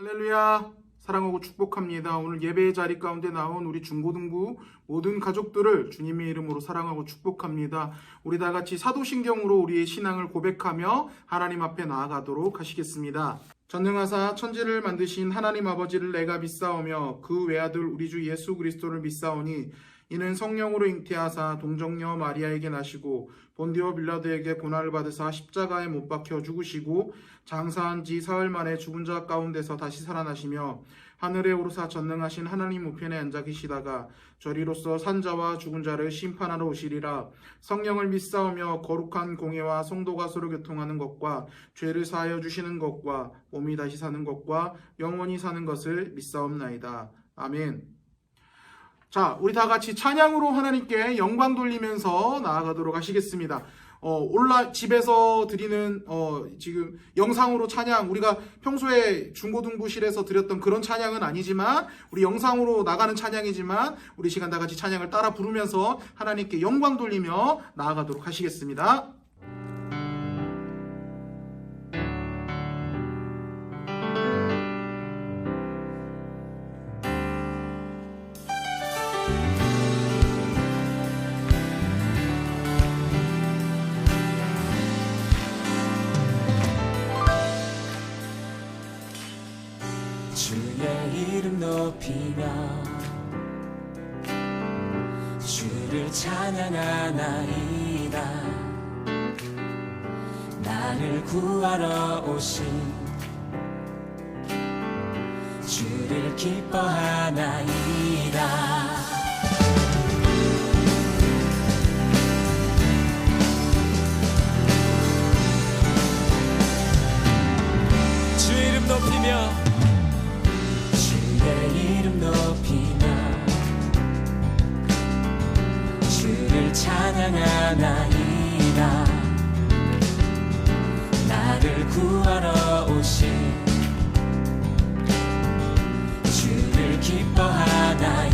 할렐루야, 사랑하고 축복합니다. 오늘 예배의 자리 가운데 나온 우리 중고등부 모든 가족들을 주님의 이름으로 사랑하고 축복합니다. 우리 다 같이 사도신경으로 우리의 신앙을 고백하며 하나님 앞에 나아가도록 하시겠습니다. 전능하사 천지를 만드신 하나님 아버지를 내가 믿사오며 그 외아들 우리 주 예수 그리스도를 믿사오니 이는 성령으로 잉태하사 동정녀 마리아에게 나시고 본디오 빌라도에게 고난을 받으사 십자가에 못 박혀 죽으시고 장사한 지 사흘 만에 죽은 자 가운데서 다시 살아나시며 하늘에 오르사 전능하신 하나님 우편에 앉아 계시다가 저리로서 산자와 죽은 자를 심판하러 오시리라. 성령을 믿사오며 거룩한 공예와 성도가 서로 교통하는 것과 죄를 사하여 주시는 것과 몸이 다시 사는 것과 영원히 사는 것을 믿사옵나이다. 아멘. 자, 우리 다 같이 찬양으로 하나님께 영광 돌리면서 나아가도록 하시겠습니다. 집에서 드리는 지금 영상으로 찬양, 우리가 평소에 중고등부실에서 드렸던 그런 찬양은 아니지만 우리 영상으로 나가는 찬양이지만 우리 시간 다 같이 찬양을 따라 부르면서 하나님께 영광 돌리며 나아가도록 하시겠습니다. 주의 이름 높이며 주를 찬양하나이다. 나를 구하러 오신 주를 기뻐하나이다. 주의 이름 높이며 이름 높이며 주를 찬양하나이다. 나를 구하러 오신 주를 기뻐하나이다.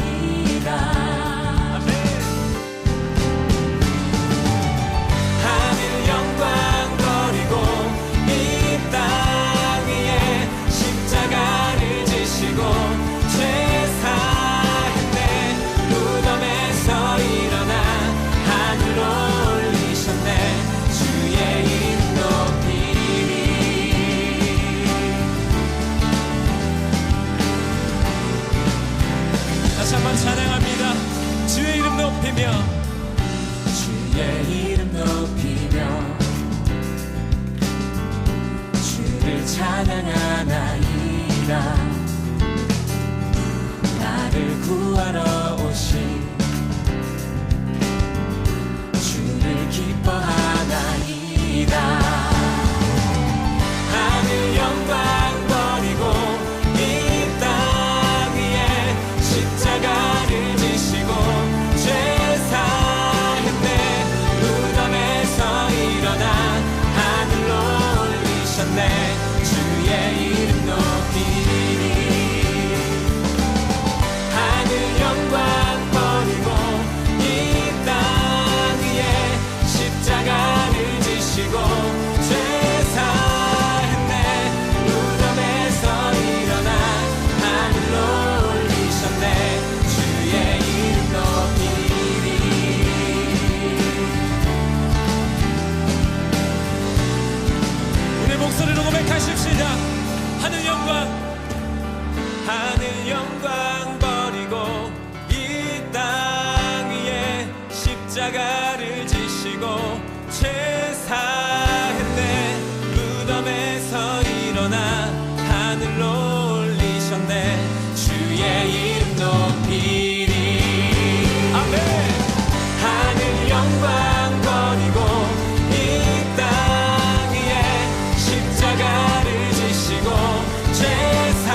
하늘 영광 버리고 이 땅 위에 십자가를 지시고 죄사했네. 무덤에서 일어나 하늘로 올리셨네. 주의 이름 높이리. 다시 한번 찬양합니다. 주의 이름 높이며 주의 이름 높이며 주를 찬양하나이다. 나를 구하러 오신 주를 기뻐하나이다. 하늘 영광 버리고 이 땅 위에 십자가를 지시고 죄사했네. 무덤에서 일어나 하늘로 올리셨네. 주의 이름 높이리. 하늘 영광 버리고 이 땅 위에 십자가를 지시고 죄사했네. 무덤에서 일어나 하늘로 올리셨네. 주의 이름 높이리. 우리 목소리로 고백하십시다. 하늘 영광 하늘 영광 버리고 이 땅 위에 십자가를 지시고 죄사했네. 무덤에서 일어나 하늘로 올리셨네. 주의 이름 높이리. 아멘. 하늘 영광 버리고 이 땅 위에 십자가를 지시고 죄사했네.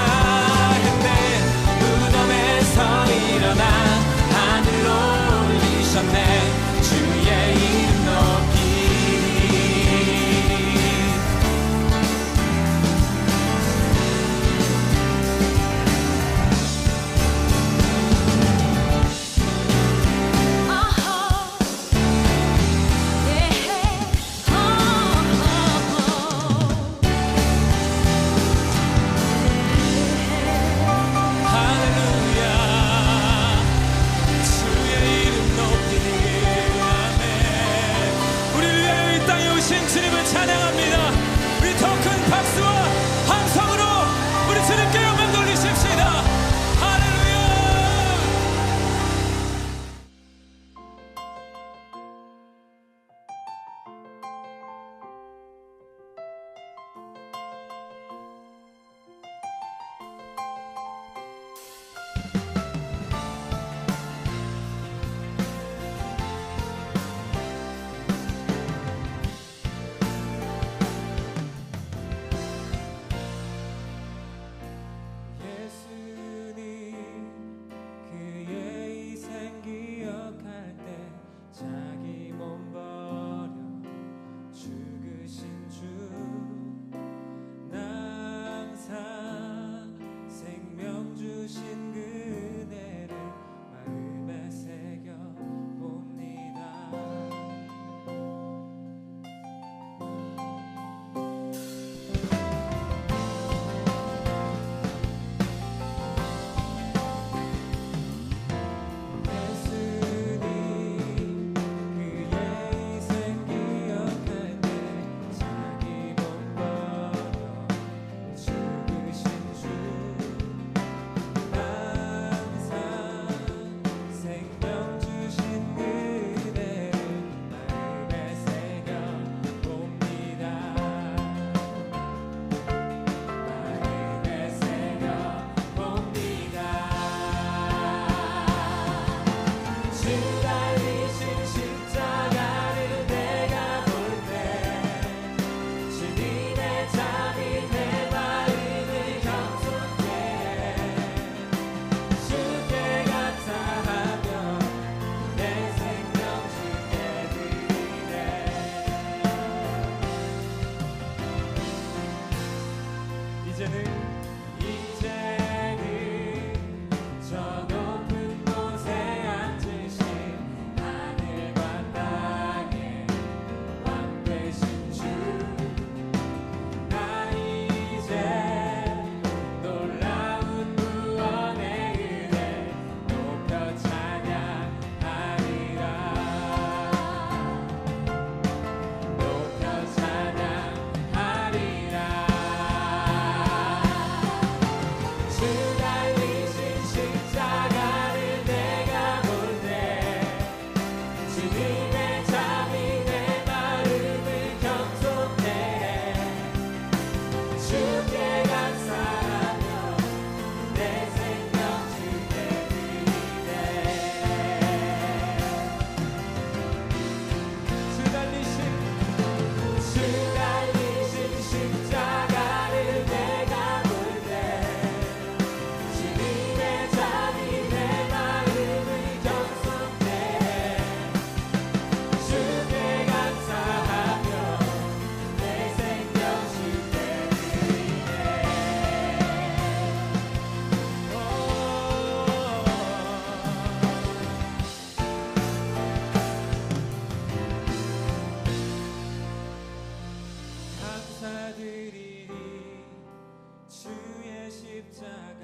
십자가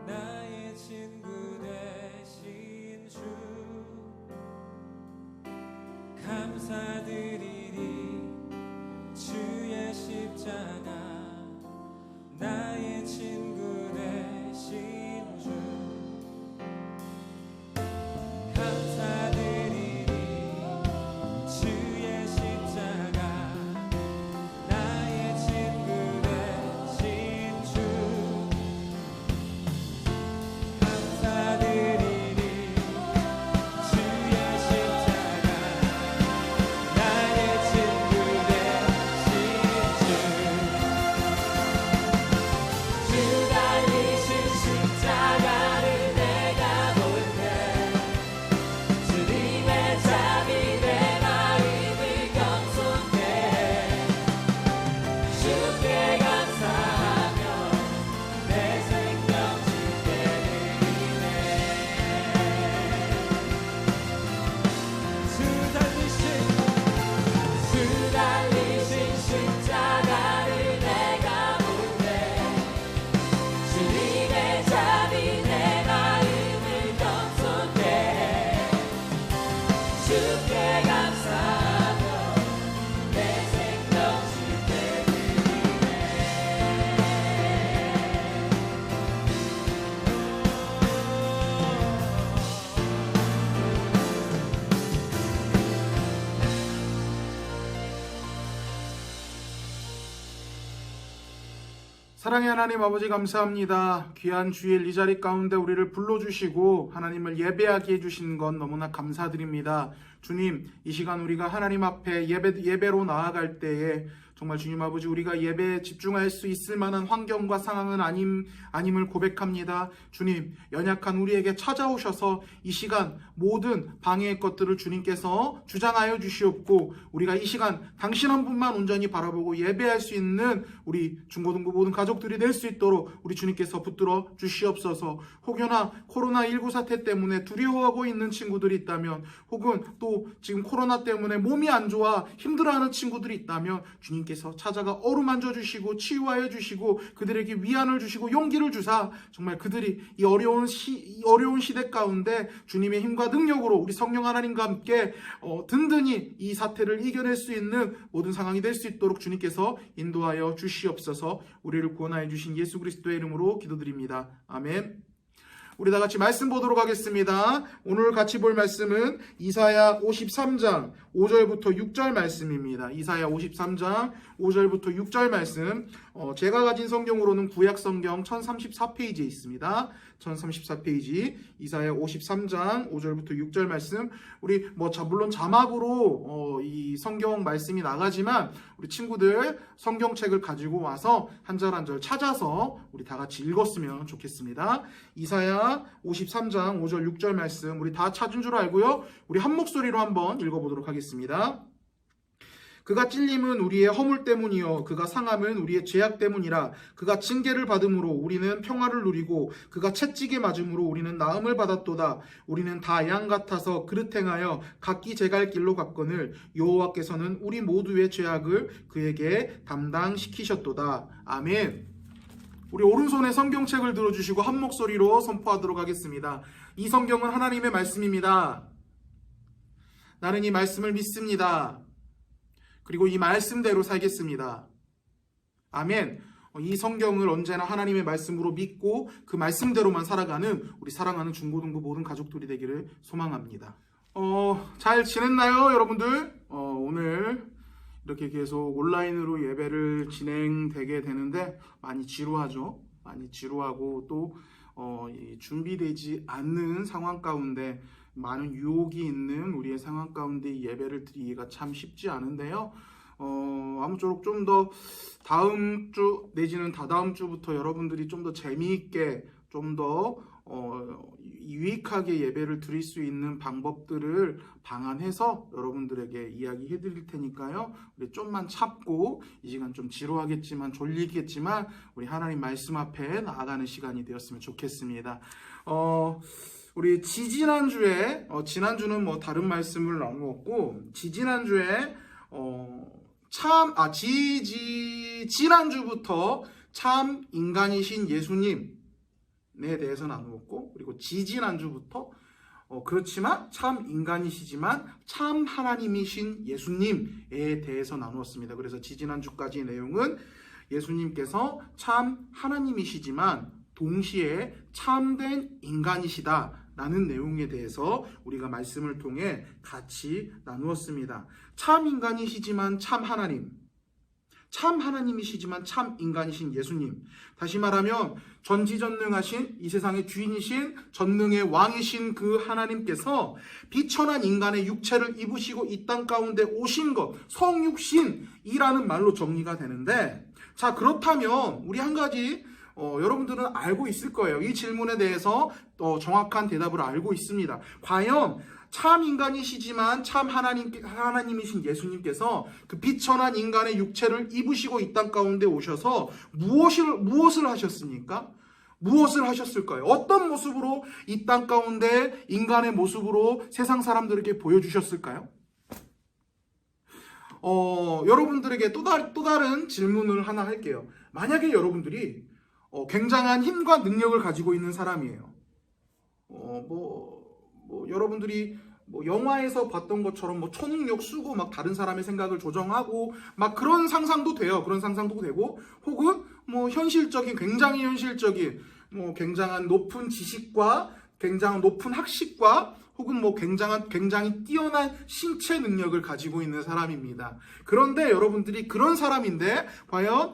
나의 친구 되신 주 감사드리리 주의 십자가 나의 친구 되신 주 감사드리리 주의 십자가 나의 친구 되신 주 감사드리리 주의 십자가 나의 친구 되신 주 달리신 십자가를 내가 볼 때 주님의 잠이 내 마음을 경솔해 주께 감사하며 내 생명 주께 드리네 주 달리신 십자가를 내가 볼 때 주님의 잠이 내 마음을 경솔해 주께 감사하며 내 생명 주께 드리네 사랑의 하나님 아버지 감사합니다. 귀한 주일 이 자리 가운데 우리를 불러주시고 하나님을 예배하게 해주신 건 너무나 감사드립니다. 주님, 이 시간 우리가 하나님 앞에 예배로 나아갈 때에 정말 주님 아버지 우리가 예배에 집중할 수 있을 만한 환경과 상황은 아님을 고백합니다. 주님, 연약한 우리에게 찾아오셔서 이 시간 모든 방해의 것들을 주님께서 주장하여 주시옵고 우리가 이 시간 당신 한 분만 온전히 바라보고 예배할 수 있는 우리 중고등부 모든 가족들이 될 수 있도록 우리 주님께서 붙들어 주시옵소서. 혹여나 코로나19 사태 때문에 두려워하고 있는 친구들이 있다면 혹은 또 지금 코로나 때문에 몸이 안 좋아 힘들어하는 친구들이 있다면 주님께서 찾아가 어루만져 주시고 치유하여 주시고 그들에게 위안을 주시고 용기를 주사 정말 그들이 이 어려운 시대 가운데 주님의 힘과 능력으로 우리 성령 하나님과 함께 든든히 이 사태를 이겨낼 수 있는 모든 상황이 될 수 있도록 주님께서 인도하여 주시옵소서. 우리를 구원하여 주신 예수 그리스도의 이름으로 기도드립니다. 아멘. 우리 다 같이 말씀 보도록 하겠습니다. 오늘 같이 볼 말씀은 이사야 53장 5절부터 6절 말씀입니다. 이사야 53장 5절부터 6절 말씀. 제가 가진 성경으로는 구약 성경 1034페이지에 있습니다. 1034페이지 이사야 53장 5절부터 6절 말씀. 우리 물론 자막으로 이 성경 말씀이 나가지만 우리 친구들 성경책을 가지고 와서 한 절 한 절 찾아서 우리 다 같이 읽었으면 좋겠습니다. 이사야 53장 5절 6절 말씀 우리 다 찾은 줄 알고요. 우리 한 목소리로 한번 읽어보도록 하겠습니다. 그가 찔림은 우리의 허물 때문이요 그가 상함은 우리의 죄악 때문이라. 그가 징계를 받음으로 우리는 평화를 누리고 그가 채찍에 맞음으로 우리는 나음을 받았도다. 우리는 다 양 같아서 그릇 행하여 각기 제갈 길로 갔거늘 여호와께서는 우리 모두의 죄악을 그에게 담당시키셨도다. 아멘. 우리 오른손에 성경책을 들어주시고 한 목소리로 선포하도록 하겠습니다. 이 성경은 하나님의 말씀입니다. 나는 이 말씀을 믿습니다. 그리고 이 말씀대로 살겠습니다. 아멘. 이 성경을 언제나 하나님의 말씀으로 믿고 그 말씀대로만 살아가는 우리 사랑하는 중고등부 모든 가족들이 되기를 소망합니다. 잘 지냈나요, 여러분들? 오늘 이렇게 계속 온라인으로 예배를 진행되게 되는데 많이 지루하죠. 많이 지루하고 또 준비되지 않는 상황 가운데 많은 유혹이 있는 우리의 상황 가운데 이 예배를 드리기가 참 쉽지 않은데요. 아무쪼록 좀 더 다음 주 내지는 다다음 주부터 여러분들이 좀 더 재미있게 좀 더 유익하게 예배를 드릴 수 있는 방법들을 방안해서 여러분들에게 이야기해 드릴 테니까요. 우리 좀만 참고 이 시간 좀 지루하겠지만 졸리겠지만 우리 하나님 말씀 앞에 나아가는 시간이 되었으면 좋겠습니다. 우리 지지난주에 지난주는 다른 말씀을 나누었고 지난주부터 참 인간이신 예수님에 대해서 나누었고, 그리고 지지난주부터 그렇지만 참 인간이시지만 참 하나님이신 예수님에 대해서 나누었습니다. 그래서 지지난주까지 내용은 예수님께서 참 하나님이시지만 동시에 참된 인간이시다라는 내용에 대해서 우리가 말씀을 통해 같이 나누었습니다. 참 인간이시지만 참 하나님, 참 하나님이시지만 참 인간이신 예수님. 다시 말하면 전지전능하신 이 세상의 주인이신 전능의 왕이신 그 하나님께서 비천한 인간의 육체를 입으시고 이 땅 가운데 오신 것, 성육신이라는 말로 정리가 되는데, 자, 그렇다면 우리 한 가지 여러분들은 알고 있을 거예요. 이 질문에 대해서 정확한 대답을 알고 있습니다. 과연 참 인간이시지만 참 하나님이신 예수님께서 그 비천한 인간의 육체를 입으시고 이 땅 가운데 오셔서 무엇을 하셨습니까? 무엇을 하셨을까요? 어떤 모습으로 이 땅 가운데 인간의 모습으로 세상 사람들에게 보여주셨을까요? 여러분들에게 또 다른 질문을 하나 할게요. 만약에 여러분들이 굉장한 힘과 능력을 가지고 있는 사람이에요. 여러분들이 영화에서 봤던 것처럼 초능력 쓰고 막 다른 사람의 생각을 조정하고 막 그런 상상도 돼요. 그런 상상도 되고, 혹은 굉장히 현실적인 굉장한 높은 지식과 굉장한 높은 학식과 혹은 굉장히 뛰어난 신체 능력을 가지고 있는 사람입니다. 그런데 여러분들이 그런 사람인데 과연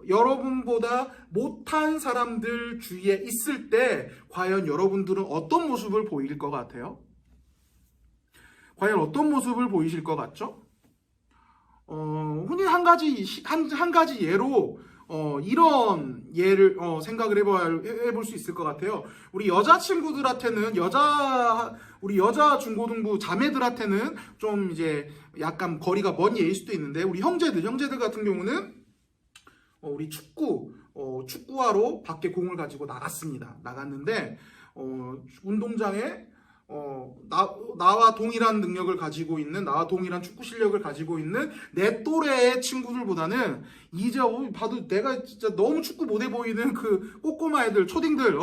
여러분보다 못한 사람들 주위에 있을 때 과연 여러분들은 어떤 모습을 보일 것 같아요? 과연 어떤 모습을 보이실 것 같죠? 흔히 한 가지 예로 이런 예를 생각을 해볼 수 있을 것 같아요. 우리 여자친구들한테는 우리 여자 중고등부 자매들한테는 좀 이제 약간 거리가 먼 예일 수도 있는데, 우리 형제들 같은 경우는 우리 축구하러 밖에 공을 가지고 나갔는데 운동장에 나와 동일한 능력을 가지고 있는, 나와 동일한 축구 실력을 가지고 있는 내 또래의 친구들보다는 이제 봐도 내가 진짜 너무 축구 못해 보이는 그 꼬꼬마 애들, 초딩들,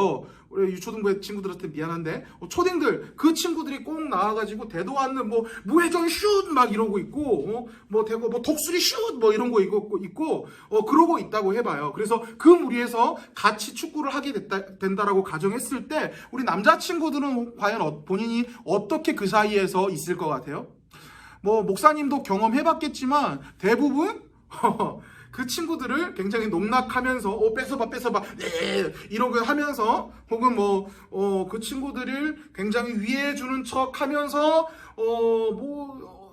우리 유초등부의 친구들한테 미안한데 초딩들, 그 친구들이 꼭 나와가지고 대도 않는 무회전 슛 막 이러고 있고 독수리 슛 이런 거 있고 그러고 있다고 해봐요. 그래서 그 무리에서 같이 축구를 하게 된다라고 가정했을 때 우리 남자친구들은 과연 본인이 어떻게 그 사이에서 있을 것 같아요? 목사님도 경험해봤겠지만 대부분 그 친구들을 굉장히 농락하면서 뺏어봐 네 이러고 하면서, 혹은 그 친구들을 굉장히 위해주는 척 하면서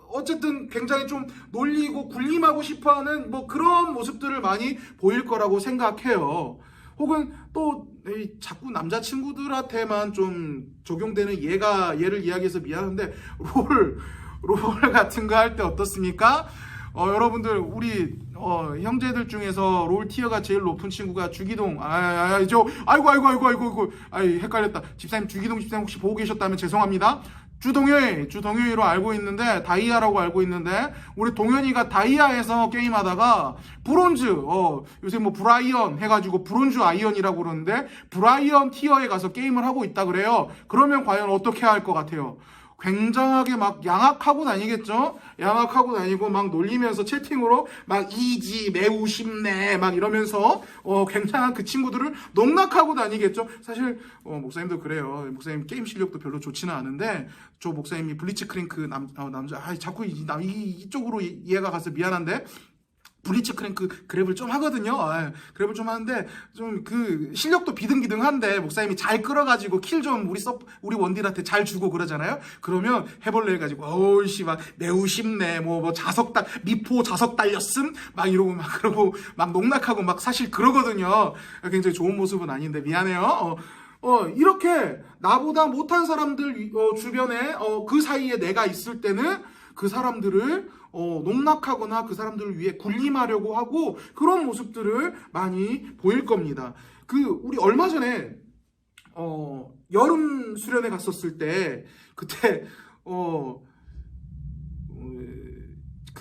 어쨌든 굉장히 좀 놀리고 굴림하고 싶어하는 그런 모습들을 많이 보일 거라고 생각해요. 혹은 또 자꾸 남자친구들한테만 좀 적용되는 예를 이야기해서 미안한데 롤 같은 거 할 때 어떻습니까? 여러분들 우리 형제들 중에서 롤 티어가 제일 높은 친구가 주기동. 아이고 헷갈렸다. 집사님, 주기동 집사님 혹시 보고 계셨다면 죄송합니다. 주동현이로 알고 있는데, 다이아라고 알고 있는데, 우리 동현이가 다이아에서 게임하다가 브론즈, 요새 브라이언 해가지고 브론즈 아이언이라고 그러는데 브라이언 티어에 가서 게임을 하고 있다 그래요. 그러면 과연 어떻게 할 것 같아요? 굉장하게 막 양악하고 다니겠죠? 양악하고 다니고 막 놀리면서 채팅으로 막 이지 매우 쉽네 막 이러면서 굉장한 그 친구들을 농락하고 다니겠죠? 사실 목사님도 그래요. 목사님 게임 실력도 별로 좋지는 않은데, 저 목사님이 블리츠크랭크 남자 자꾸 이쪽으로 이해가 가서 미안한데, 블리츠크랭크 그랩을 좀 하거든요. 그랩을 좀 하는데 좀 그 실력도 비등비등한데 목사님이 잘 끌어가지고 킬 좀 우리 원딜한테 잘 주고 그러잖아요. 그러면 해볼래 해가지고 어우씨 막 매우 쉽네 미포 자석 달렸음 막 이러고 그러고 막 농락하고 막 사실 그러거든요. 굉장히 좋은 모습은 아닌데 미안해요. 이렇게 나보다 못한 사람들 주변에 그 사이에 내가 있을 때는 그 사람들을 농락하거나 그 사람들을 위해 군림하려고 하고 그런 모습들을 많이 보일 겁니다. 우리 얼마 전에 여름 수련회 갔었을 때 그때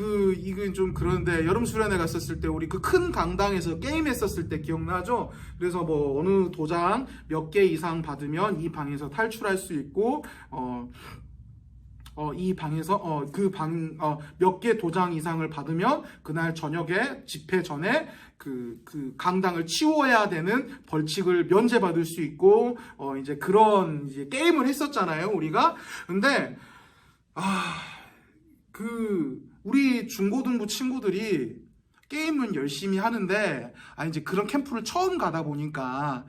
이건 좀 그런데 여름 수련회 갔었을 때 우리 그 큰 강당에서 게임했었을 때 기억나죠? 그래서 뭐 어느 도장 몇 개 이상 받으면 이 방에서 탈출할 수 있고 이 방에서 몇 개 도장 이상을 받으면 그날 저녁에 집회 전에 그 강당을 치워야 되는 벌칙을 면제받을 수 있고 이제 그런 이제 게임을 했었잖아요, 우리가. 근데 우리 중고등부 친구들이 게임은 열심히 하는데 이제 그런 캠프를 처음 가다 보니까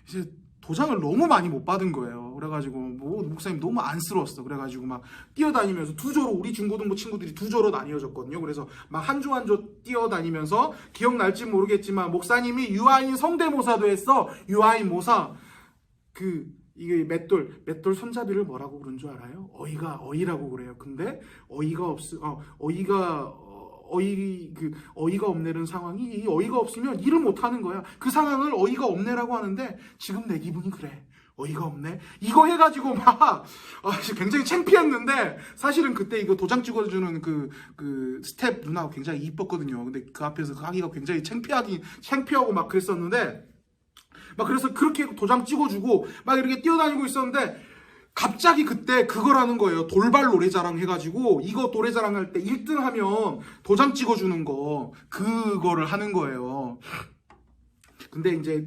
이제 도장을 너무 많이 못 받은 거예요. 그래가지고 목사님 너무 안쓰러웠어. 그래가지고 막 뛰어다니면서 두 조로, 우리 중고등부 친구들이 두 조로 나뉘어졌거든요. 그래서 막 한 조 한 조 뛰어다니면서, 기억날지 모르겠지만 목사님이 유아인 성대모사도 했어. 유아인 모사. 이게 맷돌 손잡이를 뭐라고 그런 줄 알아요? 어이라고 그래요. 근데 어이가 없네는 상황이, 이 어이가 없으면 일을 못 하는 거야. 그 상황을 어이가 없네라고 하는데 지금 내 기분이 그래. 어이가 없네. 이거 해가지고 막 굉장히 창피했는데, 사실은 그때 이거 도장 찍어주는 그 스텝 누나가 굉장히 이뻤거든요. 근데 그 앞에서 하기가 굉장히 창피하고 막 그랬었는데, 막 그래서 그렇게 도장 찍어주고 막 이렇게 뛰어다니고 있었는데, 갑자기 그때 그걸 하는 거예요. 돌발 노래자랑 해가지고, 이거 노래자랑 할 때 1등 하면 도장 찍어주는 거, 그거를 하는 거예요. 근데 이제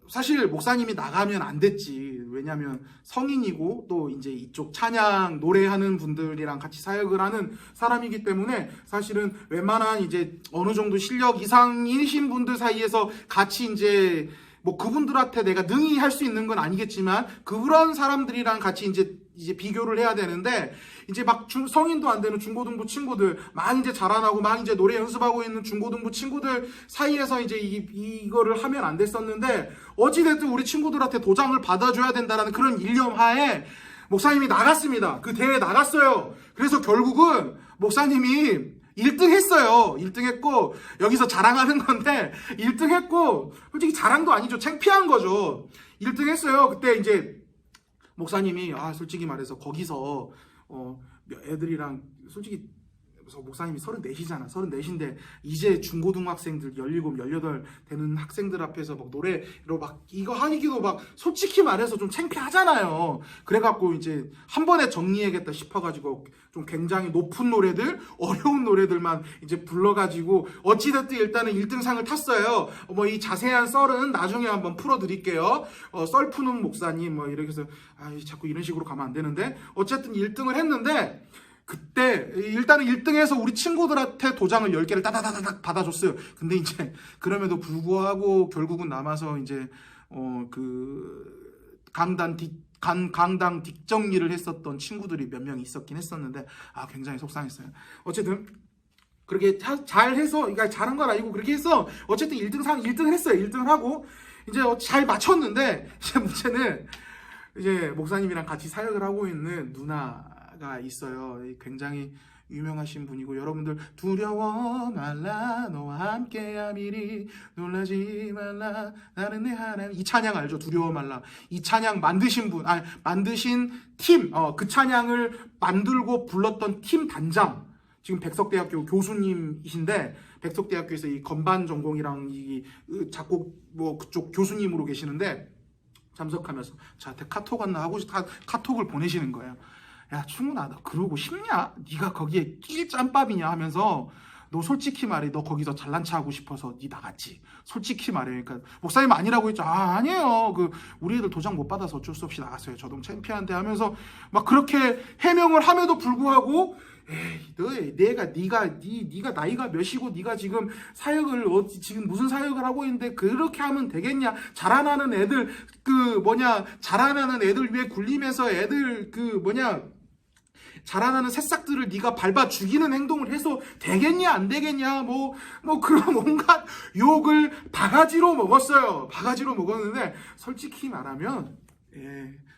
사실 목사님이 나가면 안 됐지. 왜냐면 성인이고 또 이제 이쪽 찬양 노래하는 분들이랑 같이 사역을 하는 사람이기 때문에, 사실은 웬만한 이제 어느 정도 실력 이상이신 분들 사이에서 같이 이제 뭐 그분들한테 내가 능히 할 수 있는 건 아니겠지만 그런 사람들이랑 같이 이제 비교를 해야 되는데, 이제 막 성인도 안 되는 중고등부 친구들, 막 이제 자라나고 막 이제 노래 연습하고 있는 중고등부 친구들 사이에서 이제 이거를 하면 안 됐었는데, 어찌됐든 우리 친구들한테 도장을 받아줘야 된다라는 그런 일념 하에 목사님이 나갔습니다. 그 대회에 나갔어요. 그래서 결국은 목사님이 1등 했어요. 1등 했고, 여기서 자랑하는 건데 1등 했고, 솔직히 자랑도 아니죠. 창피한 거죠. 1등 했어요. 그때 이제 목사님이 솔직히 말해서 거기서 애들이랑, 솔직히 목사님이 34이잖아. 34인데 이제 중고등학생들 17, 18 되는 학생들 앞에서 막 노래로 막 이거 하기도 막 솔직히 말해서 좀 창피하잖아요. 그래갖고 이제 한 번에 정리해야겠다 싶어가지고 좀 굉장히 높은 노래들, 어려운 노래들만 이제 불러가지고 어찌됐든 일단은 1등상을 탔어요. 뭐 이 자세한 썰은 나중에 한번 풀어드릴게요. 썰 푸는 목사님 뭐 이렇게 해서 자꾸 이런 식으로 가면 안 되는데, 어쨌든 1등을 했는데, 그때 일단은 1등해서 우리 친구들한테 도장을 10개를 따다다닥 받아줬어요. 근데 이제 그럼에도 불구하고 결국은 남아서 이제 강당 뒷정리를 했었던 친구들이 몇 명 있었긴 했었는데 굉장히 속상했어요. 어쨌든 그렇게 잘해서, 그러니까 잘한 건 아니고 그렇게 해서 어쨌든 1등을 했어요. 1등을 하고 이제 잘 맞췄는데, 이제 문제는 이제 목사님이랑 같이 사역을 하고 있는 누나가 있어요. 굉장히 유명하신 분이고, 여러분들 두려워 말라 너와 함께함이니 놀라지 말라 나는 내 하나님, 이 찬양 알죠? 두려워 말라. 이 찬양 만드신 팀, 그 찬양을 만들고 불렀던 팀 단장, 지금 백석대학교 교수님이신데, 백석대학교에서 이 건반 전공이랑 이 작곡 뭐 그쪽 교수님으로 계시는데, 참석하면서 저한테 카톡 왔나 하고 카톡을 보내시는 거예요. 야 충훈아, 너 그러고 싶냐? 네가 거기에 낄 짬밥이냐 하면서, 너 솔직히 말해, 너 거기서 잘난 체 하고 싶어서 네 나갔지. 솔직히 말해. 그러니까 목사님 아니라고 했죠. 아니에요. 우리 애들 도장 못 받아서 어쩔 수 없이 나갔어요. 저도 창피한데 하면서 막 그렇게 해명을 함에도 불구하고, 에이, 네가 나이가 몇이고 네가 지금 사역을 지금 무슨 사역을 하고 있는데 그렇게 하면 되겠냐? 자라나는 애들 자라나는 애들 위해 굴림해서 애들 자라나는 새싹들을 네가 밟아 죽이는 행동을 해서 되겠냐 안 되겠냐 뭐 그런 온갖 욕을 바가지로 먹었어요. 바가지로 먹었는데 솔직히 말하면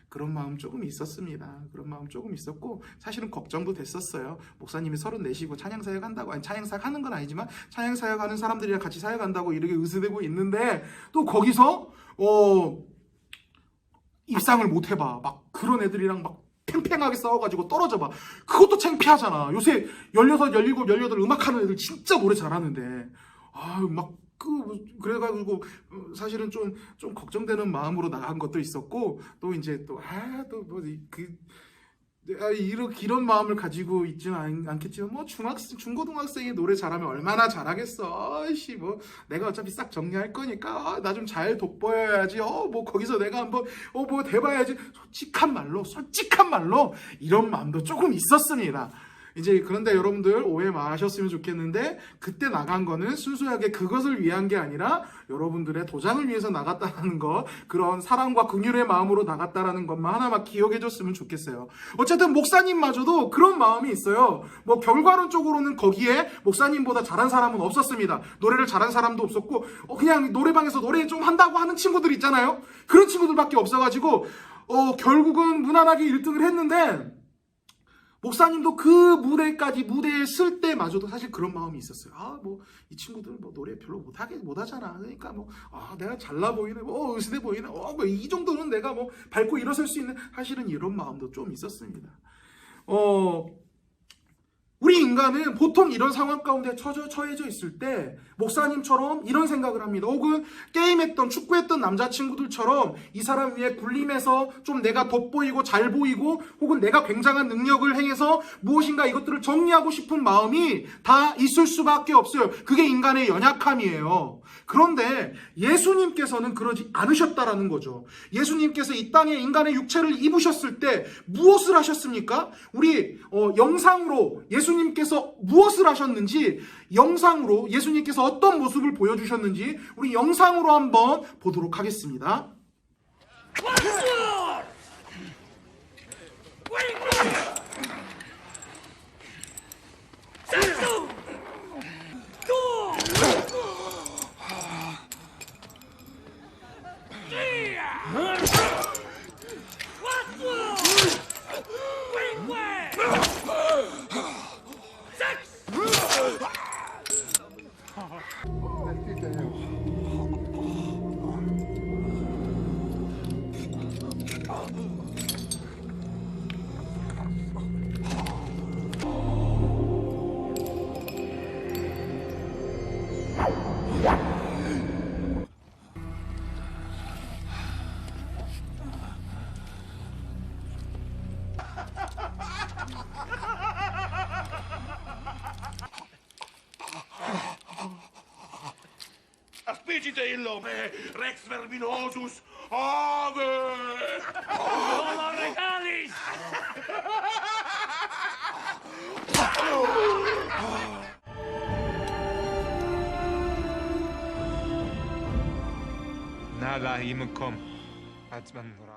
그런 마음 조금 있었습니다. 그런 마음 조금 있었고, 사실은 걱정도 됐었어요. 목사님이 34시고 찬양사역 한다고, 아니 찬양사역 하는 건 아니지만 찬양사역 하는 사람들이랑 같이 사역한다고 이렇게 의스대고 있는데, 또 거기서 입상을 못 해봐. 막 그런 애들이랑 막 팽팽하게 싸워가지고 떨어져 봐. 그것도 창피하잖아. 요새 16, 17, 18 음악하는 애들 진짜 노래 잘하는데 그래가지고 사실은 좀 걱정되는 마음으로 나간 것도 있었고, 또 이제 이런 마음을 가지고 있지는 않겠지만, 뭐 중고등학생이 노래 잘하면 얼마나 잘하겠어. 아이씨, 뭐 내가 어차피 싹 정리할 거니까 나 좀 잘 돋보여야지. 뭐 거기서 내가 한번 뭐 돼봐야지. 솔직한 말로 이런 마음도 조금 있었습니다. 이제 그런데 여러분들 오해 마셨으면 좋겠는데, 그때 나간 거는 순수하게 그것을 위한 게 아니라 여러분들의 도장을 위해서 나갔다는 거, 그런 사랑과 긍휼의 마음으로 나갔다라는 것만 하나만 기억해 줬으면 좋겠어요. 어쨌든 목사님마저도 그런 마음이 있어요. 뭐 결과론적으로는 거기에 목사님보다 잘한 사람은 없었습니다. 노래를 잘한 사람도 없었고, 그냥 노래방에서 노래 좀 한다고 하는 친구들 있잖아요. 그런 친구들밖에 없어가지고 결국은 무난하게 1등을 했는데, 목사님도 그 무대에 쓸 때마저도 사실 그런 마음이 있었어요. 뭐 이 친구들 뭐 노래 별로 못하잖아. 그러니까 내가 잘나 보이네, 으스대 보이네, 이 정도는 내가 뭐 밟고 일어설 수 있는, 사실은 이런 마음도 좀 있었습니다. 우리 인간은 보통 이런 상황 가운데 처해져 있을 때 목사님처럼 이런 생각을 합니다. 혹은 게임했던, 축구했던 남자친구들처럼 이 사람 위에 군림해서 좀 내가 돋보이고 잘 보이고, 혹은 내가 굉장한 능력을 행해서 무엇인가 이것들을 정리하고 싶은 마음이 다 있을 수밖에 없어요. 그게 인간의 연약함이에요. 그런데 예수님께서는 그러지 않으셨다라는 거죠. 예수님께서 이 땅에 인간의 육체를 입으셨을 때 무엇을 하셨습니까? 우리 영상으로 예수님께서 무엇을 하셨는지, 영상으로 예수님께서 어떤 모습을 보여주셨는지 우리 영상으로 한번 보도록 하겠습니다. Aspigite illo me, Rex verminosus, ave! Homo regalis! נעלה היא מקום עצמן נורא.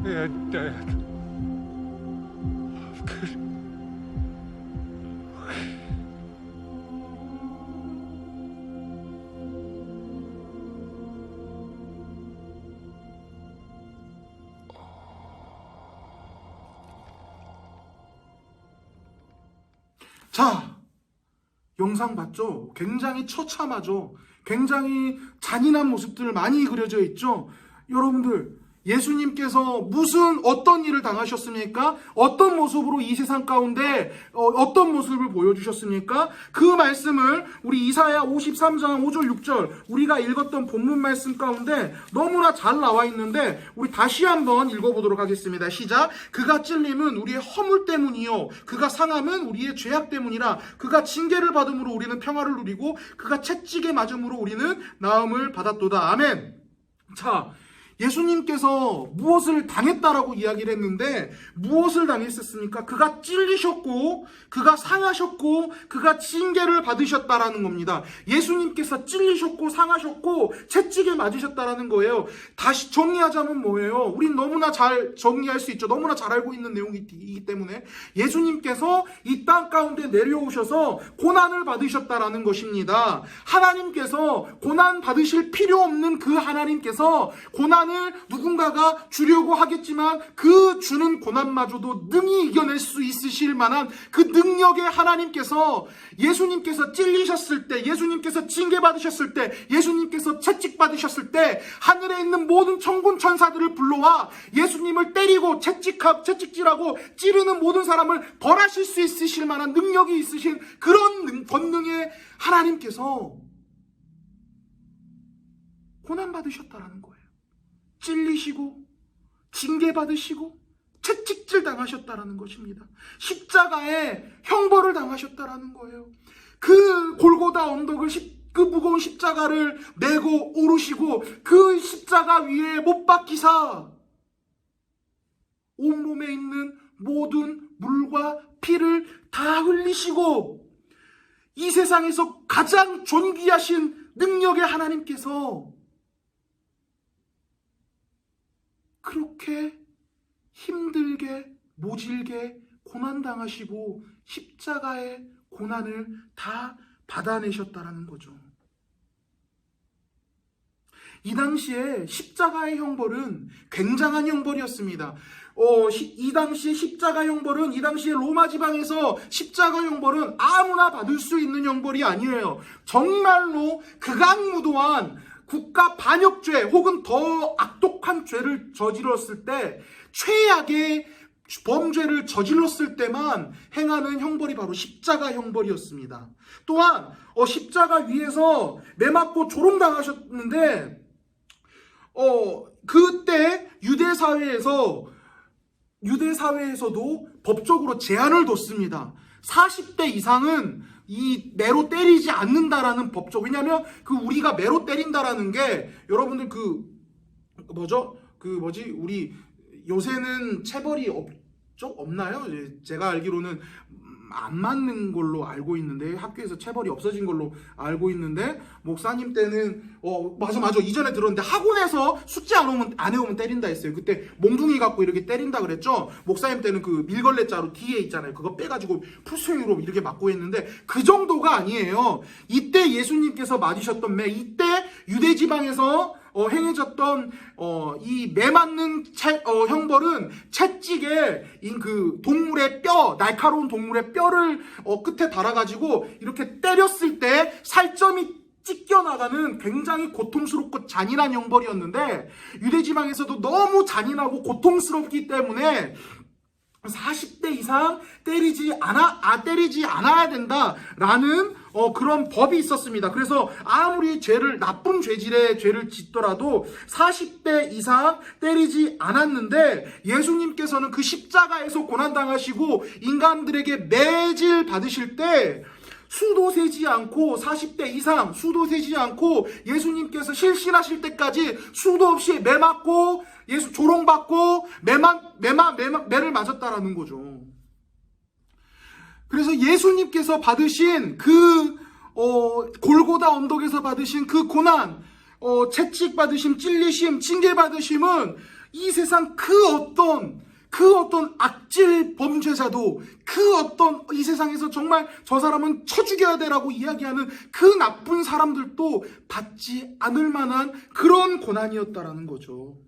They're dead. 자, 영상 봤죠? 굉장히 처참하죠? 굉장히 잔인한 모습들 많이 그려져 있죠? 여러분들, 예수님께서 어떤 일을 당하셨습니까? 어떤 모습으로 이 세상 가운데 어떤 모습을 보여주셨습니까? 그 말씀을 우리 이사야 53장 5절 6절 우리가 읽었던 본문 말씀 가운데 너무나 잘 나와 있는데 우리 다시 한번 읽어보도록 하겠습니다. 시작. 그가 찔림은 우리의 허물 때문이요 그가 상함은 우리의 죄악 때문이라. 그가 징계를 받음으로 우리는 평화를 누리고 그가 채찍에 맞음으로 우리는 나음을 받았도다. 아멘. 자, 예수님께서 무엇을 당했다라고 이야기를 했는데 무엇을 당했었습니까? 그가 찔리셨고 그가 상하셨고 그가 징계를 받으셨다라는 겁니다. 예수님께서 찔리셨고 상하셨고 채찍에 맞으셨다라는 거예요. 다시 정리하자면 뭐예요? 우린 너무나 잘 정리할 수 있죠. 너무나 잘 알고 있는 내용이기 때문에 예수님께서 이 땅 가운데 내려오셔서 고난을 받으셨다라는 것입니다. 하나님께서 고난 받으실 필요 없는 그 하나님께서 고난을 누군가가 주려고 하겠지만 그 주는 고난마저도 능히 이겨낼 수 있으실 만한 그 능력의 하나님께서 예수님께서 찔리셨을 때, 예수님께서 징계받으셨을 때, 예수님께서 채찍받으셨을 때 하늘에 있는 모든 천군 천사들을 불러와 예수님을 때리고 채찍질하고 찌르는 모든 사람을 벌하실 수 있으실 만한 능력이 있으신 그런 권능의 하나님께서 고난받으셨다라는 거예요. 찔리시고 징계받으시고 채찍질 당하셨다라는 것입니다. 십자가에 형벌을 당하셨다라는 거예요. 그 골고다 언덕을 그 무거운 십자가를 메고 오르시고 그 십자가 위에 못 박히사 온몸에 있는 모든 물과 피를 다 흘리시고 이 세상에서 가장 존귀하신 능력의 하나님께서 그렇게 힘들게 모질게 고난당하시고 십자가의 고난을 다 받아내셨다라는 거죠. 이 당시에 십자가의 형벌은 굉장한 형벌이었습니다. 이 당시에 십자가 형벌은 이 당시에 로마 지방에서 십자가 형벌은 아무나 받을 수 있는 형벌이 아니에요. 정말로 극악무도한 국가 반역죄 혹은 더 악독한 죄를 저질렀을 때 최악의 범죄를 저질렀을 때만 행하는 형벌이 바로 십자가 형벌이었습니다. 또한 십자가 위에서 매맞고 조롱당하셨는데 그때 유대 사회에서도 법적으로 제한을 뒀습니다. 40대 이상은 이 매로 때리지 않는다라는 법적. 왜냐하면 우리가 매로 때린다라는 게 여러분들 우리 요새는 체벌이 없나요? 제가 알기로는 안 맞는 걸로 알고 있는데 학교에서 체벌이 없어진 걸로 알고 있는데 목사님 때는 맞아 이전에 들었는데 학원에서 숙제 안 해오면 때린다 했어요. 그때 몽둥이 갖고 이렇게 때린다 그랬죠. 목사님 때는 그 밀걸레 자루 뒤에 있잖아요. 그거 빼가지고 풀스윙으로 이렇게 맞고 했는데 그 정도가 아니에요. 이때 예수님께서 맞으셨던 매, 이때 유대 지방에서 행해졌던 이 매맞는 형벌은 채찍에 그 동물의 뼈, 날카로운 동물의 뼈를 끝에 달아가지고 이렇게 때렸을 때 살점이 찢겨나가는 굉장히 고통스럽고 잔인한 형벌이었는데 유대지방에서도 너무 잔인하고 고통스럽기 때문에 40대 이상 때리지 않아야 된다라는 그런 법이 있었습니다. 그래서 아무리 나쁜 죄질의 죄를 짓더라도 40대 이상 때리지 않았는데 예수님께서는 그 십자가에서 고난당하시고 인간들에게 매질 받으실 때 수도 세지 않고 40대 이상 수도 세지 않고 예수님께서 실신하실 때까지 수도 없이 매맞고 예수 조롱받고 매를 맞았다라는 거죠. 그래서 예수님께서 받으신 그 골고다 언덕에서 받으신 그 고난, 채찍 받으심, 찔리심, 징계 받으심은 이 세상 그 어떤 악질 범죄자도 이 세상에서 정말 저 사람은 쳐 죽여야 되라고 이야기하는 그 나쁜 사람들도 받지 않을 만한 그런 고난이었다라는 거죠.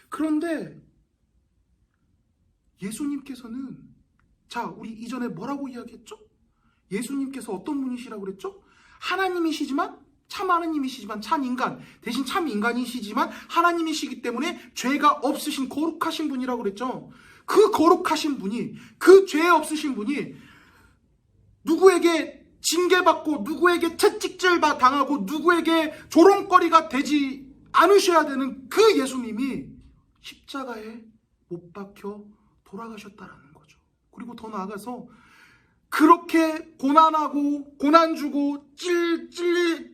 그런데 예수님께서는 우리 이전에 뭐라고 이야기했죠? 예수님께서 어떤 분이시라고 그랬죠? 하나님이시지만 참 하나님이시지만 참 인간, 대신 참 인간이시지만 하나님이시기 때문에 죄가 없으신 거룩하신 분이라고 그랬죠. 그 거룩하신 분이, 그 죄 없으신 분이 누구에게 징계받고 누구에게 채찍질 당하고 누구에게 조롱거리가 되지 않으셔야 되는 그 예수님이 십자가에 못 박혀 돌아가셨다라는 거죠. 그리고 더 나아가서 그렇게 고난하고 고난 주고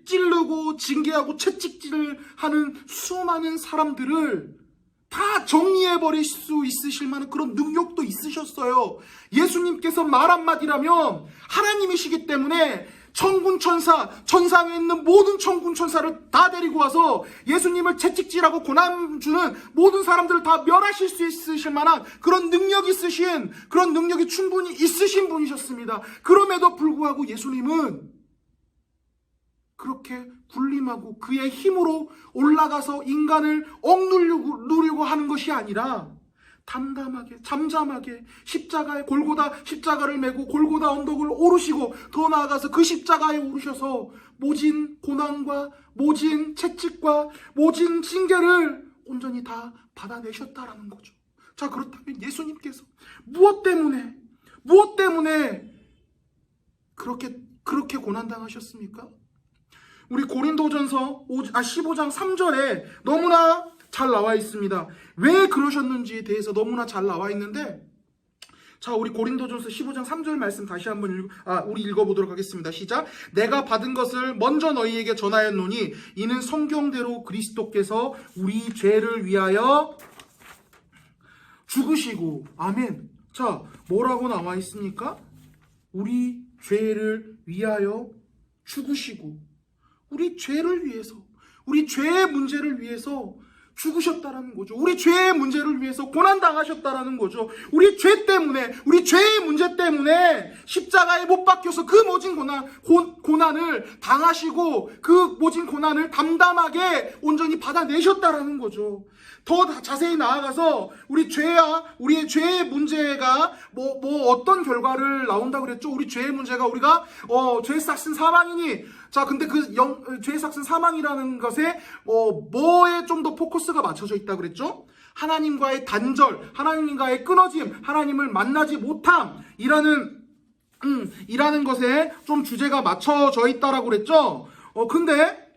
찔르고 징계하고 채찍질을 하는 수많은 사람들을 다 정리해버릴 수 있으실 만한 그런 능력도 있으셨어요. 예수님께서 말 한마디라면 하나님이시기 때문에 천군천사, 천상에 있는 모든 천군천사를 다 데리고 와서 예수님을 채찍질하고 고난 주는 모든 사람들을 다 멸하실 수 있으실 만한 그런 능력이 있으신, 그런 능력이 충분히 있으신 분이셨습니다. 그럼에도 불구하고 예수님은 그렇게 군림하고 그의 힘으로 올라가서 인간을 억누르려고 하는 것이 아니라 담담하게 잠잠하게 십자가에 골고다 십자가를 메고 골고다 언덕을 오르시고 더 나아가서 그 십자가에 오르셔서 모진 고난과 모진 채찍과 모진 징계를 온전히 다 받아내셨다라는 거죠. 자, 그렇다면 예수님께서 무엇 때문에 그렇게 고난당하셨습니까? 우리 고린도전서 15장 3절에 너무나 잘 나와 있습니다. 왜 그러셨는지에 대해서 너무나 잘 나와 있는데, 자, 우리 고린도전서 15장 3절 말씀 다시 한번 우리 읽어보도록 하겠습니다. 시작. 내가 받은 것을 먼저 너희에게 전하였노니 이는 성경대로 그리스도께서 우리 죄를 위하여 죽으시고, 아멘. 자, 뭐라고 나와 있습니까? 우리 죄를 위하여 죽으시고, 우리 죄를 위해서, 우리 죄의 문제를 위해서 죽으셨다라는 거죠. 우리 죄의 문제를 위해서 고난당하셨다라는 거죠. 우리 죄 때문에, 우리 죄의 문제 때문에 십자가에 못 박혀서 그 모진 고난을 당하시고 그 모진 고난을 담담하게 온전히 받아내셨다라는 거죠. 더 자세히 나아가서 우리의 죄의 문제가 어떤 결과를 나온다고 그랬죠? 우리 죄의 문제가 우리가 죄의 삭은 사망이니, 자, 근데 죄의 삭은 사망이라는 것에 뭐에 좀 더 포커스가 맞춰져 있다고 그랬죠? 하나님과의 단절, 하나님과의 끊어짐, 하나님을 만나지 못함, 이라는 것에 좀 주제가 맞춰져 있다라고 그랬죠? 근데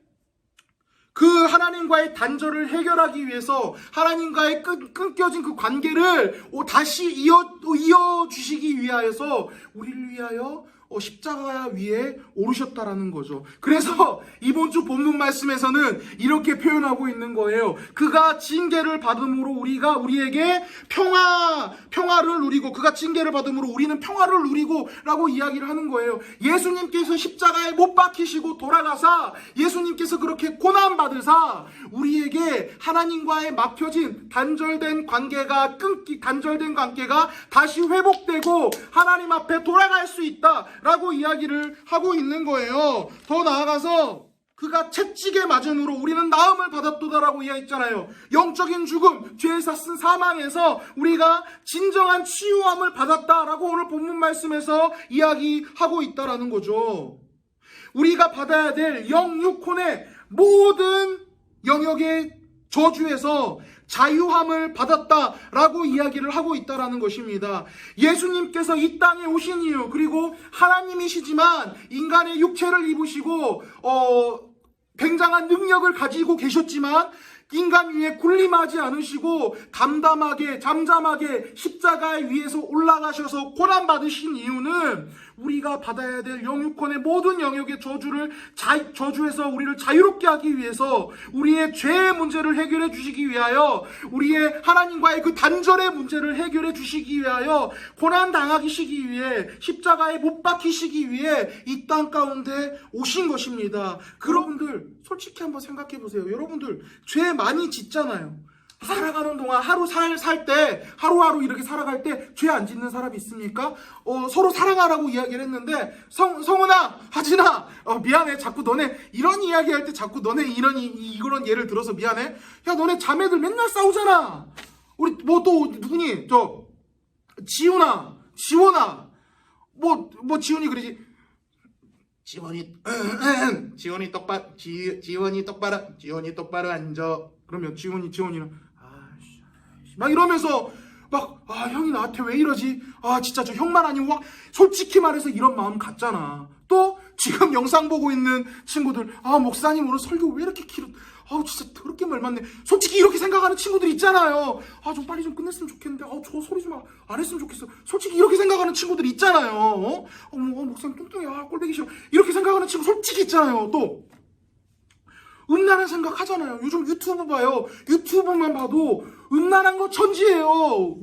그 하나님과의 단절을 해결하기 위해서 하나님과의 끊겨진 그 관계를 다시 이어주시기 위하여서 우리를 위하여 십자가 위에 오르셨다라는 거죠. 그래서 이번 주 본문 말씀에서는 이렇게 표현하고 있는 거예요. 그가 징계를 받음으로 우리에게 평화를 누리고, 그가 징계를 받음으로 우리는 평화를 누리고 라고 이야기를 하는 거예요. 예수님께서 십자가에 못 박히시고 돌아가사 예수님께서 그렇게 고난받으사 우리에게 하나님과의 막혀진 단절된 관계가 다시 회복되고 하나님 앞에 돌아갈 수 있다 라고 이야기를 하고 있는 거예요. 더 나아가서 그가 채찍에 맞음으로 우리는 나음을 받았도다라고 이야기했잖아요. 영적인 죽음, 죄의 삭은 사망에서 우리가 진정한 치유함을 받았다라고 오늘 본문 말씀에서 이야기하고 있다라는 거죠. 우리가 받아야 될 영육혼의 모든 영역의 저주에서 자유함을 받았다라고 이야기를 하고 있다라는 것입니다. 예수님께서 이 땅에 오신 이유, 그리고 하나님이시지만 인간의 육체를 입으시고 굉장한 능력을 가지고 계셨지만 인간 위에 군림하지 않으시고 담담하게 잠잠하게 십자가 위에서 올라가셔서 고난받으신 이유는 우리가 받아야 될 영육권의 모든 영역의 저주에서 우리를 자유롭게 하기 위해서, 우리의 죄의 문제를 해결해 주시기 위하여, 우리의 하나님과의 그 단절의 문제를 해결해 주시기 위하여, 고난 당하시기 위해, 십자가에 못 박히시기 위해 이 땅 가운데 오신 것입니다. 여러분들 솔직히 한번 생각해 보세요. 여러분들 죄 많이 짓잖아요. 살아가는 동안 살 때 하루하루 이렇게 살아갈 때 죄 안 짓는 사람이 있습니까? 서로 사랑하라고 이야기를 했는데 성은아, 하진아, 미안해. 자꾸 너네 이런 이야기 할 때 자꾸 너네 이런 예를 들어서 미안해. 야, 너네 자매들 맨날 싸우잖아. 우리 또 누구니? 지훈아, 지원아, 지훈이 그러지. 지원이 똑바로 앉아. 그러면 지원이는 막 이러면서 형이 나한테 왜 이러지? 진짜 저 형만 아니면 솔직히 말해서 이런 마음 같잖아. 또 지금 영상 보고 있는 친구들, 목사님 오늘 설교 왜 이렇게 진짜 더럽게 말 많네. 솔직히 이렇게 생각하는 친구들 있잖아요. 좀 빨리 좀 끝냈으면 좋겠는데, 저 소리 좀 안 했으면 좋겠어. 솔직히 이렇게 생각하는 친구들 있잖아요. 목사님 뚱뚱해. 꼴보기 싫어. 이렇게 생각하는 친구 솔직히 있잖아요. 또 음란한 생각 하잖아요. 요즘 유튜브 봐요. 유튜브만 봐도 음란한 거 천지예요.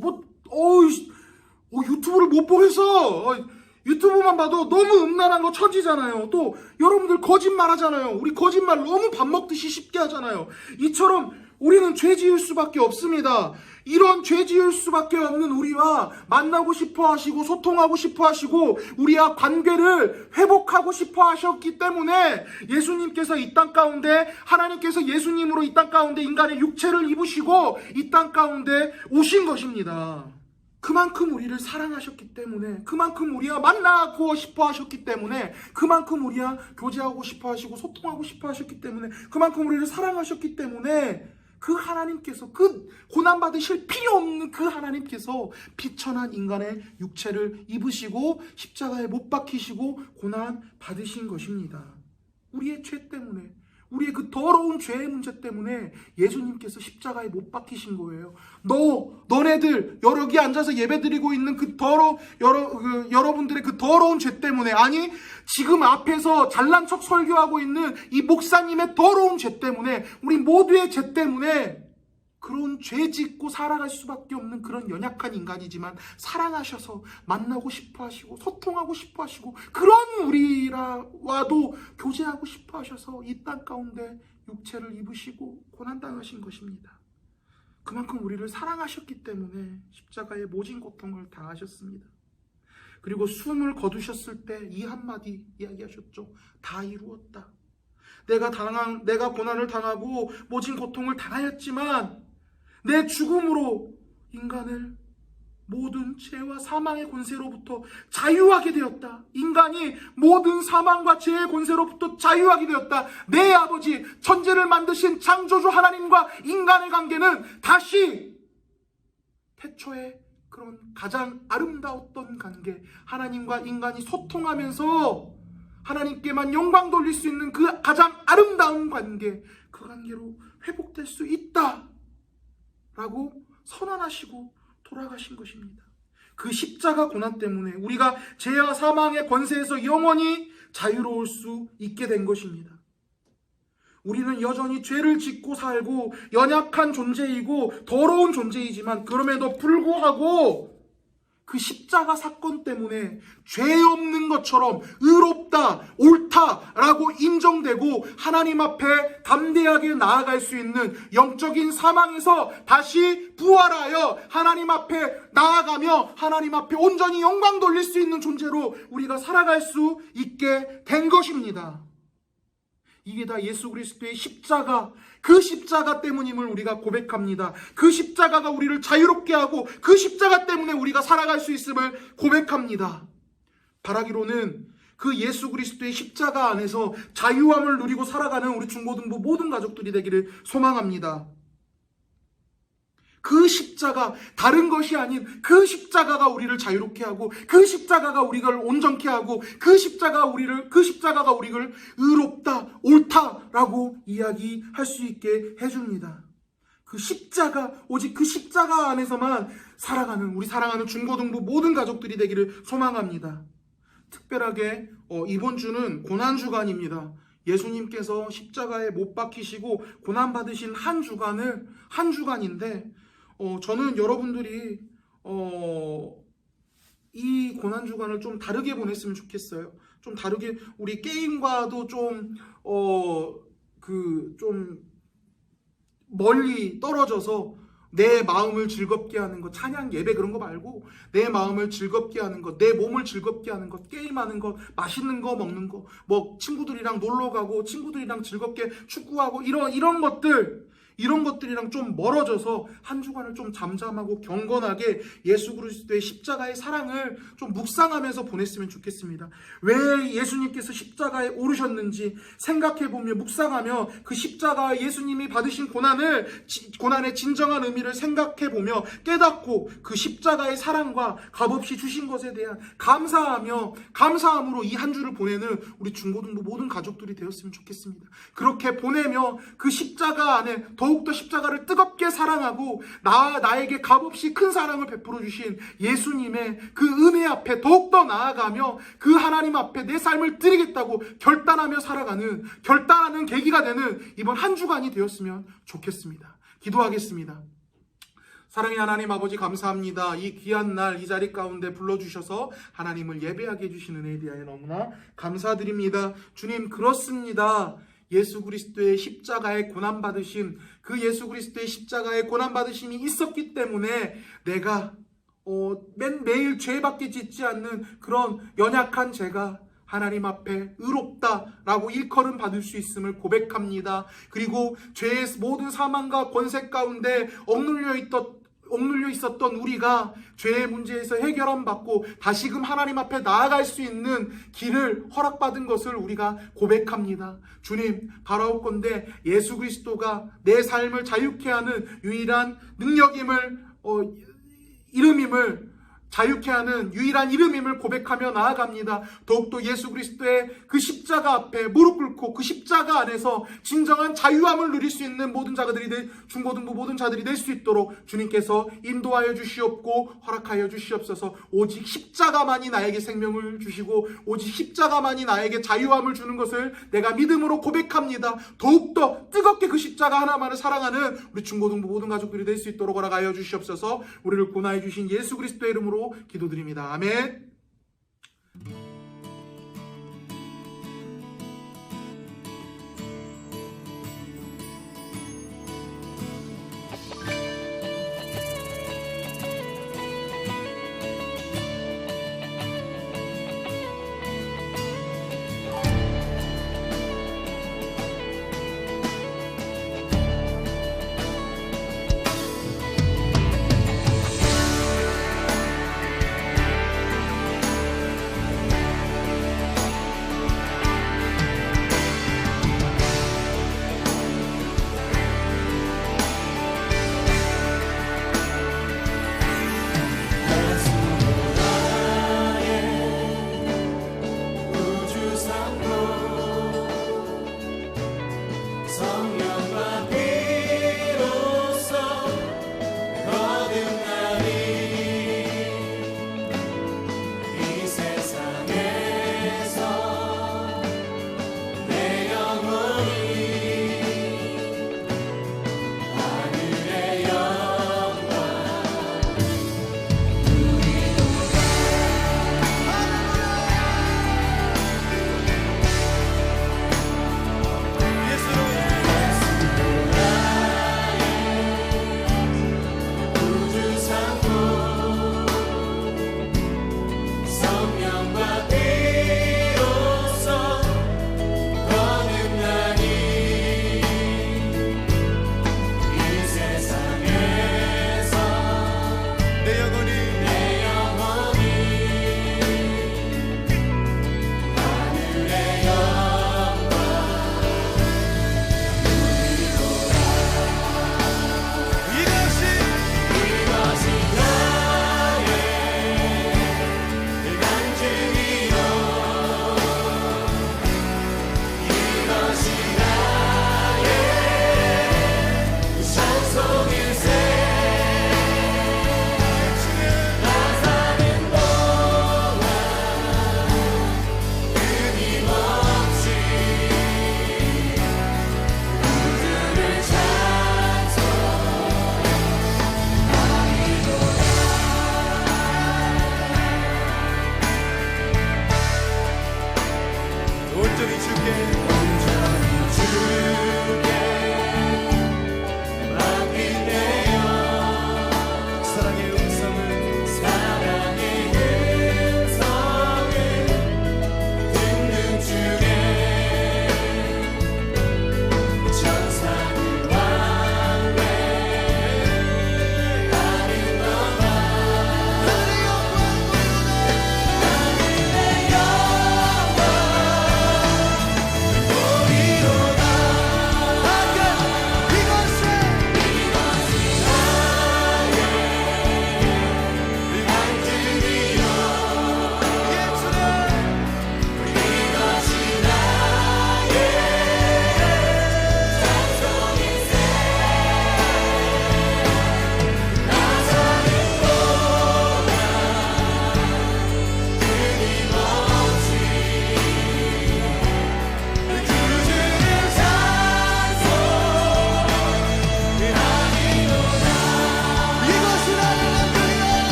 유튜브를 못 보겠어. 유튜브만 봐도 너무 음란한 거 천지잖아요. 또 여러분들 거짓말 하잖아요. 우리 거짓말 너무 밥 먹듯이 쉽게 하잖아요. 이처럼 우리는 죄 지을 수밖에 없습니다. 이런 죄 지을 수밖에 없는 우리와 만나고 싶어 하시고 소통하고 싶어 하시고 우리와 관계를 회복하고 싶어 하셨기 때문에 예수님께서 이 땅 가운데, 하나님께서 예수님으로 이 땅 가운데 인간의 육체를 입으시고 이 땅 가운데 오신 것입니다. 그만큼 우리를 사랑하셨기 때문에, 그만큼 우리와 만나고 싶어 하셨기 때문에, 그만큼 우리와 교제하고 싶어 하시고 소통하고 싶어 하셨기 때문에, 그만큼 우리를 사랑하셨기 때문에 그 하나님께서, 그 고난받으실 필요 없는 그 하나님께서 비천한 인간의 육체를 입으시고 십자가에 못 박히시고 고난 받으신 것입니다. 우리의 죄 때문에, 우리의 그 더러운 죄의 문제 때문에 예수님께서 십자가에 못 박히신 거예요. 너네들 여기 앉아서 예배드리고 있는 여러분들의 그 더러운 죄 때문에, 아니 지금 앞에서 잘난 척 설교하고 있는 이 목사님의 더러운 죄 때문에, 우리 모두의 죄 때문에 그런 죄 짓고 살아갈 수밖에 없는 그런 연약한 인간이지만 사랑하셔서 만나고 싶어 하시고 소통하고 싶어 하시고 그런 우리와도 교제하고 싶어 하셔서 이 땅 가운데 육체를 입으시고 고난당하신 것입니다. 그만큼 우리를 사랑하셨기 때문에 십자가의 모진 고통을 당하셨습니다. 그리고 숨을 거두셨을 때 이 한마디 이야기하셨죠. 다 이루었다. 내가 고난을 당하고 모진 고통을 당하였지만 내 죽음으로 인간을 모든 죄와 사망의 권세로부터 자유하게 되었다. 인간이 모든 사망과 죄의 권세로부터 자유하게 되었다. 내 아버지 천지를 만드신 창조주 하나님과 인간의 관계는 다시 태초에 그런 가장 아름다웠던 관계, 하나님과 인간이 소통하면서 하나님께만 영광 돌릴 수 있는 그 가장 아름다운 관계, 그 관계로 회복될 수 있다 라고 선언하시고 돌아가신 것입니다. 그 십자가 고난 때문에 우리가 죄와 사망의 권세에서 영원히 자유로울 수 있게 된 것입니다. 우리는 여전히 죄를 짓고 살고 연약한 존재이고 더러운 존재이지만 그럼에도 불구하고 그 십자가 사건 때문에 죄 없는 것처럼 의롭다, 옳다라고 인정되고 하나님 앞에 담대하게 나아갈 수 있는 영적인 사망에서 다시 부활하여 하나님 앞에 나아가며 하나님 앞에 온전히 영광 돌릴 수 있는 존재로 우리가 살아갈 수 있게 된 것입니다. 이게 다 예수 그리스도의 십자가, 그 십자가 때문임을 우리가 고백합니다. 그 십자가가 우리를 자유롭게 하고 그 십자가 때문에 우리가 살아갈 수 있음을 고백합니다. 바라기로는 그 예수 그리스도의 십자가 안에서 자유함을 누리고 살아가는 우리 중고등부 모든 가족들이 되기를 소망합니다. 그 십자가, 다른 것이 아닌 그 십자가가 우리를 자유롭게 하고 그 십자가가 우리를 온전케 하고 그 십자가가 우리를 의롭다, 옳다라고 이야기할 수 있게 해줍니다. 그 십자가, 오직 그 십자가 안에서만 살아가는 우리 사랑하는 중고등부 모든 가족들이 되기를 소망합니다. 특별하게 이번 주는 고난주간입니다. 예수님께서 십자가에 못 박히시고 고난받으신 한 주간인데 저는 여러분들이 이 고난주간을 좀 다르게 보냈으면 좋겠어요. 좀 다르게, 우리 게임과도 좀 멀리 떨어져서 내 마음을 즐겁게 하는 것, 찬양 예배 그런 거 말고 내 마음을 즐겁게 하는 것, 내 몸을 즐겁게 하는 것, 게임하는 것, 맛있는 거 먹는 거, 뭐 친구들이랑 놀러 가고 친구들이랑 즐겁게 축구하고 이런 것들, 이런 것들이랑 좀 멀어져서 한 주간을 좀 잠잠하고 경건하게 예수 그리스도의 십자가의 사랑을 좀 묵상하면서 보냈으면 좋겠습니다. 왜 예수님께서 십자가에 오르셨는지 생각해보며 묵상하며 그 십자가 예수님이 받으신 고난의 진정한 의미를 생각해보며 깨닫고 그 십자가의 사랑과 값없이 주신 것에 대한 감사함으로 이 한 주를 보내는 우리 중고등부 모든 가족들이 되었으면 좋겠습니다. 그렇게 보내며 그 십자가 안에 더욱더 십자가를 뜨겁게 사랑하고 나에게 값없이 큰 사랑을 베풀어 주신 예수님의 그 은혜 앞에 더욱더 나아가며 그 하나님 앞에 내 삶을 드리겠다고 결단하는 계기가 되는 이번 한 주간이 되었으면 좋겠습니다. 기도하겠습니다. 사랑의 하나님 아버지, 감사합니다. 이 귀한 날 이 자리 가운데 불러주셔서 하나님을 예배하게 해주신 은혜에 대하여 너무나 감사드립니다. 주님, 그렇습니다. 예수 그리스도의 십자가의 고난받으심, 그 예수 그리스도의 십자가의 고난받으심이 있었기 때문에 내가 매일 죄밖에 짓지 않는 그런 연약한 제가 하나님 앞에 의롭다라고 일컬음 받을 수 있음을 고백합니다. 그리고 죄의 모든 사망과 권세 가운데 억눌려 있었던 우리가 죄의 문제에서 해결함 받고 다시금 하나님 앞에 나아갈 수 있는 길을 허락받은 것을 우리가 고백합니다. 주님, 바라옵건대 예수 그리스도가 내 삶을 자유케 하는 유일한 자유케 하는 유일한 이름임을 고백하며 나아갑니다. 더욱더 예수 그리스도의 그 십자가 앞에 무릎 꿇고 그 십자가 안에서 진정한 자유함을 누릴 수 있는 중고등부 모든 자들이 될 수 있도록 주님께서 인도하여 주시옵고 허락하여 주시옵소서. 오직 십자가만이 나에게 생명을 주시고 오직 십자가만이 나에게 자유함을 주는 것을 내가 믿음으로 고백합니다. 더욱더 뜨겁게 그 십자가 하나만을 사랑하는 우리 중고등부 모든 가족들이 될 수 있도록 허락하여 주시옵소서. 우리를 구원하여 주신 예수 그리스도의 이름으로 기도드립니다. 아멘.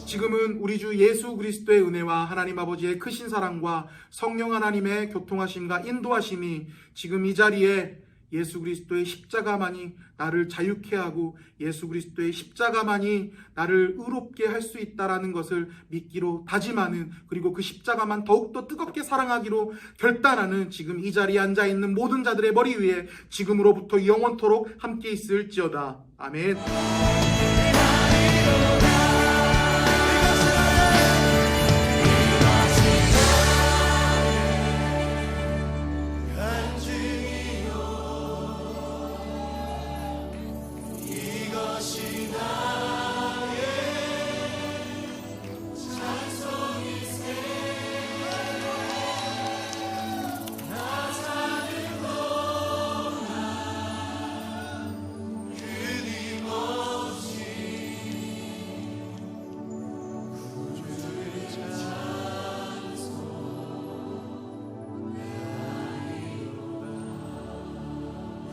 지금은 우리 주 예수 그리스도의 은혜와 하나님 아버지의 크신 사랑과 성령 하나님의 교통하심과 인도하심이 지금 이 자리에 예수 그리스도의 십자가만이 나를 자유케 하고 예수 그리스도의 십자가만이 나를 의롭게 할 수 있다라는 것을 믿기로 다짐하는, 그리고 그 십자가만 더욱더 뜨겁게 사랑하기로 결단하는 지금 이 자리에 앉아있는 모든 자들의 머리 위에 지금으로부터 영원토록 함께 있을지어다. 아멘.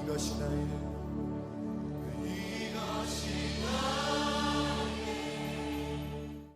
이것이 나의